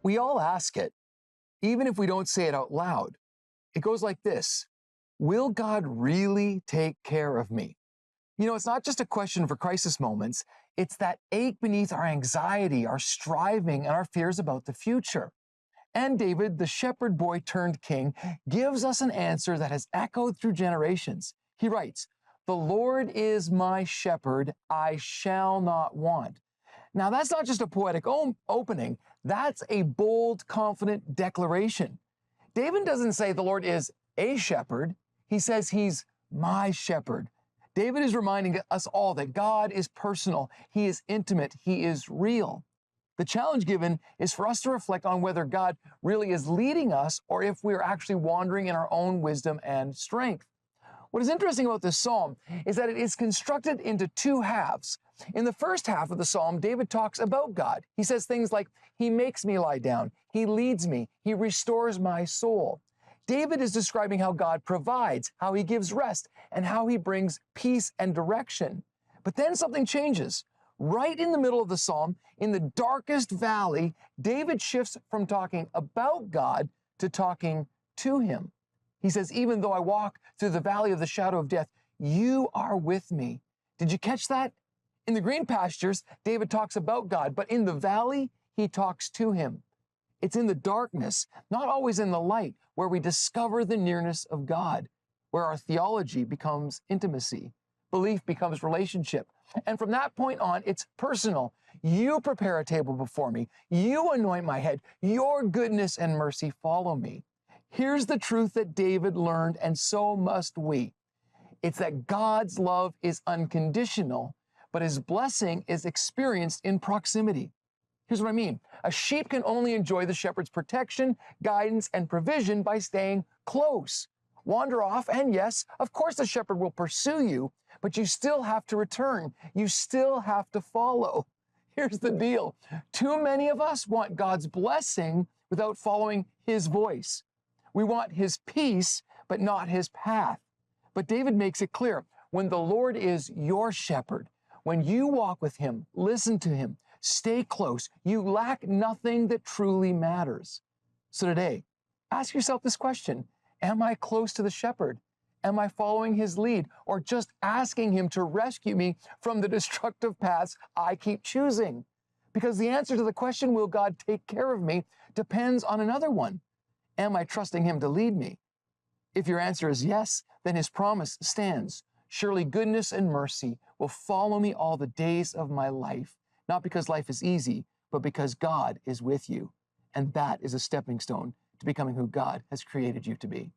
We all ask it, even if we don't say it out loud. It goes like this: will God really take care of me? It's not just a question for crisis moments. It's that ache beneath our anxiety, our striving, and our fears about the future. And David, the shepherd boy turned king, gives us an answer that has echoed through generations. He writes, "The Lord is my shepherd, I shall not want." Now, that's not just a poetic opening, that's a bold, confident declaration. David doesn't say the Lord is a shepherd, he says he's my shepherd. David is reminding us all that God is personal, he is intimate, he is real. The challenge given is for us to reflect on whether God really is leading us or if we are actually wandering in our own wisdom and strength. What is interesting about this psalm is that it is constructed into two halves. In the first half of the psalm, David talks about God. He says things like, "He makes me lie down, He leads me, He restores my soul." David is describing how God provides, how He gives rest, and how He brings peace and direction. But then something changes. Right in the middle of the psalm, in the darkest valley, David shifts from talking about God to talking to Him. He says, "Even though I walk through the valley of the shadow of death, you are with me." Did you catch that? In the green pastures, David talks about God, but in the valley, he talks to Him. It's in the darkness, not always in the light, where we discover the nearness of God, where our theology becomes intimacy, belief becomes relationship. And from that point on, it's personal. You prepare a table before me. You anoint my head. Your goodness and mercy follow me. Here's the truth that David learned, and so must we. It's that God's love is unconditional, but His blessing is experienced in proximity. Here's what I mean. A sheep can only enjoy the shepherd's protection, guidance, and provision by staying close. Wander off, and yes, of course the shepherd will pursue you, but you still have to return. You still have to follow. Here's the deal. Too many of us want God's blessing without following His voice. We want His peace, but not His path. But David makes it clear, when the Lord is your shepherd, when you walk with Him, listen to Him, stay close, you lack nothing that truly matters. So today, ask yourself this question: am I close to the shepherd? Am I following His lead, or just asking Him to rescue me from the destructive paths I keep choosing? Because the answer to the question, will God take care of me, depends on another one. Am I trusting Him to lead me? If your answer is yes, then His promise stands. Surely goodness and mercy will follow me all the days of my life, not because life is easy, but because God is with you. And that is a stepping stone to becoming who God has created you to be.